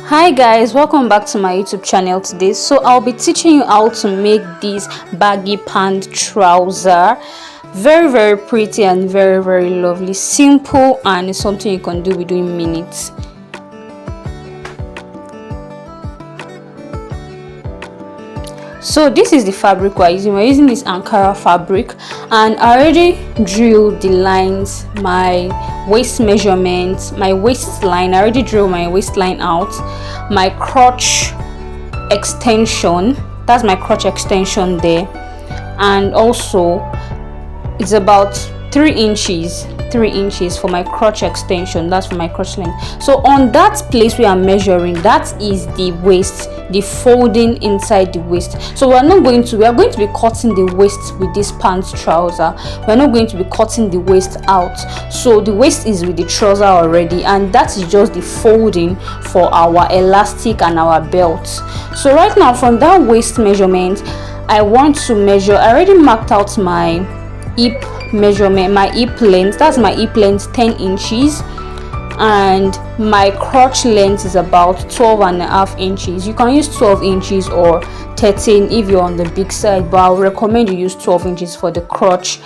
Hi guys, welcome back to my YouTube channel today. So I'll be teaching you how to make this baggy pant trouser. Very pretty and very lovely, simple, and it's something you can do within minutes. So this is the fabric we're using this Ankara fabric, and I already drew the lines, my waist measurements, my waistline. I already drew my waistline out, my crotch extension, that's my crotch extension there, and also it's about 3 inches for my crotch extension, that's for my crotch length. So on that place we are measuring, that is the waist, the folding inside the waist. So we are going to be cutting the waist with this pants trouser. We're not going to be cutting the waist out. So the waist is with the trouser already, and that is just the folding for our elastic and our belt. So right now, from that waist measurement, I want to measure. I already marked out my hip measurement, my hip length. That's my hip length, 10 inches, and my crotch length is about 12.5 inches. You can use 12 inches or 13 if you're on the big side, but I would recommend you use 12 inches for the crotch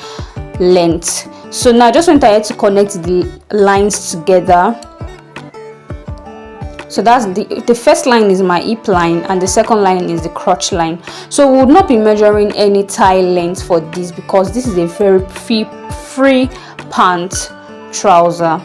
length. So now I just went ahead to connect the lines together. So that's the first line is my hip line, and the second line is the crotch line. So we would not be measuring any thigh length for this, because this is a very free pant trouser.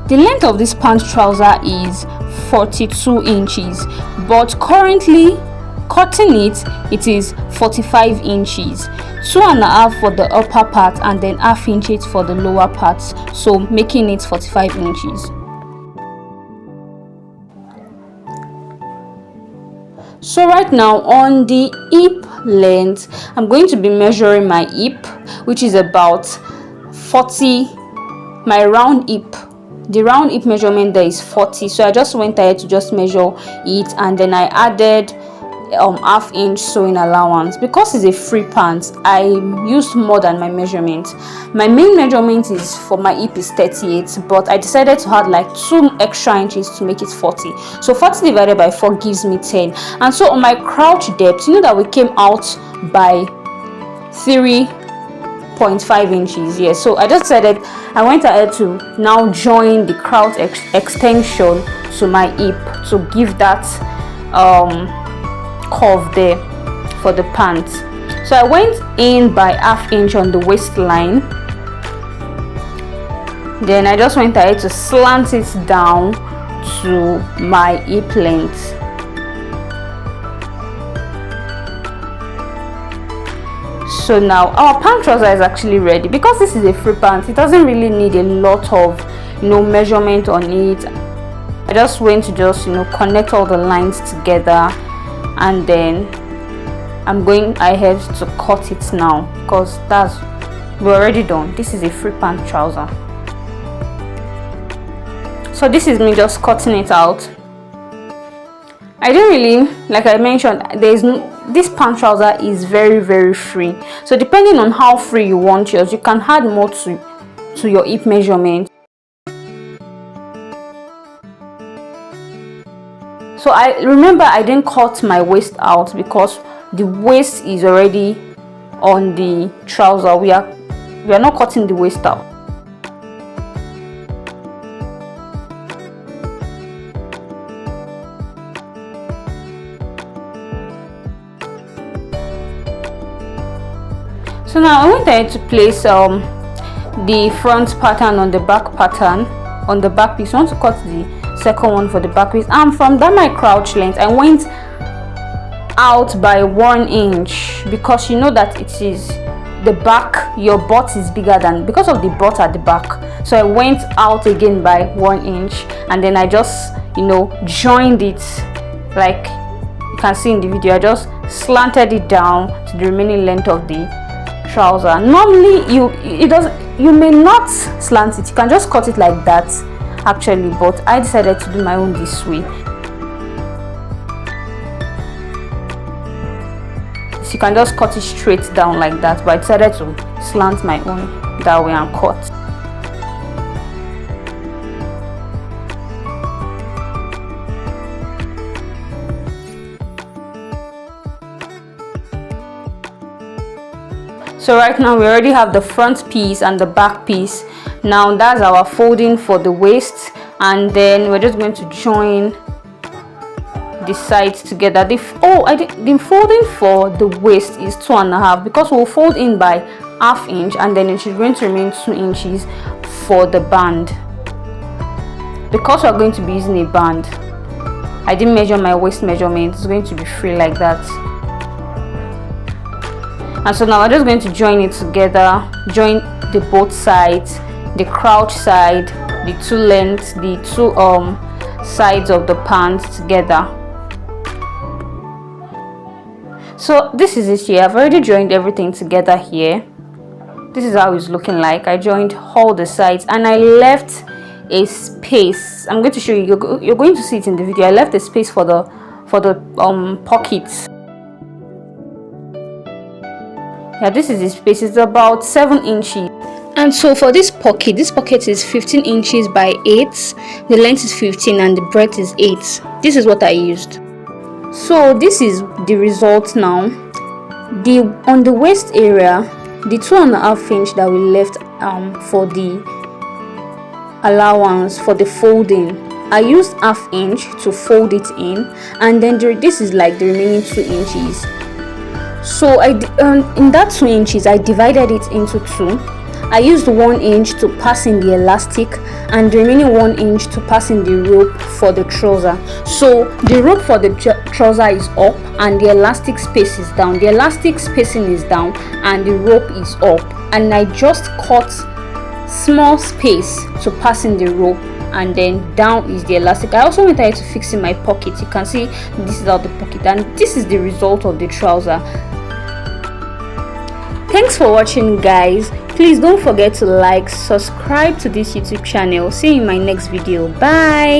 The length of this pant trouser is 42 inches, but currently cutting it is 45 inches, 2.5 for the upper part and then ½ inches for the lower part, so making it 45 inches. So right now, on the hip length, I'm going to be measuring my hip, which is about 40. My round hip, the round hip measurement there is 40, so I just went ahead to just measure it, and then I added ½ inch sewing allowance. Because it's a free pant, I used more than my measurement. My main measurement is for my hip is 38, but I decided to add like 2 extra inches to make it 40. So 40 divided by 4 gives me 10. And so on my crouch depth, you know that we came out by 3.5 inches. Yes, so I just decided, I went ahead to now join the crouch extension to my hip to give that curve there for the pants. So I went in by ½ inch on the waistline, then I just went ahead to slant it down to my hip length. So now our pant trouser is actually ready. Because this is a free pant, it doesn't really need a lot of measurement on it. I just went to just connect all the lines together, and then I'm going ahead to cut it now, because we're already done. This is a free pant trouser. So this is me just cutting it out. I didn't really, like I mentioned, this pant trouser is very free. So depending on how free you want yours, you can add more to your hip measurement. So I remember I didn't cut my waist out because the waist is already on the trouser. We are not cutting the waist out. So now I went ahead to place the front pattern on the back pattern on the back piece. I want to cut the second one for the back piece, and from that my crouch length I went out by 1 inch, because you know that it is the back, your butt is bigger than, because of the butt at the back. So I went out again by 1 inch, and then I just joined it, like you can see in the video. I just slanted it down to the remaining length of the trouser. Normally you may not slant it, you can just cut it like that actually, but I decided to do my own this way. you can just cut it straight down like that, but I decided to slant my own that way and cut. So right now we already have the front piece and the back piece. Now that's our folding for the waist, and then we're just going to join the sides together. The folding for the waist is 2.5 because we'll fold in by ½ inch, and then it is going to remain 2 inches for the band. Because we're going to be using a band, I didn't measure my waist measurement. It's going to be free like that. And so now we're just going to join it together, join the both sides, the crouch side, the two lengths, the two sides of the pants together. So this is it here. I've already joined everything together here. This is how it's looking like. I joined all the sides and I left a space. I'm going to show you. You're going to see it in the video. I left a space for the pockets. Yeah, this is the space. It's about 7 inches. And so for this pocket is 15 inches by 8. The length is 15 and the breadth is 8. This is what I used. So this is the result now. On the waist area, the 2.5 inch that we left for the allowance for the folding, I used ½ inch to fold it in, and then this is like the remaining 2 inches. So in that 2 inches I divided it into 2. I used 1 inch to pass in the elastic and the remaining 1 inch to pass in the rope for the trouser. So the rope for the trouser is up and the elastic space is down. The elastic spacing is down and the rope is up, and I just cut small space to pass in the rope, and then down is the elastic. I also went ahead to fix in my pocket. You can see this is how the pocket, and this is the result of the trouser. Thanks for watching, guys. Please don't forget to like, subscribe to this YouTube channel. See you in my next video. Bye.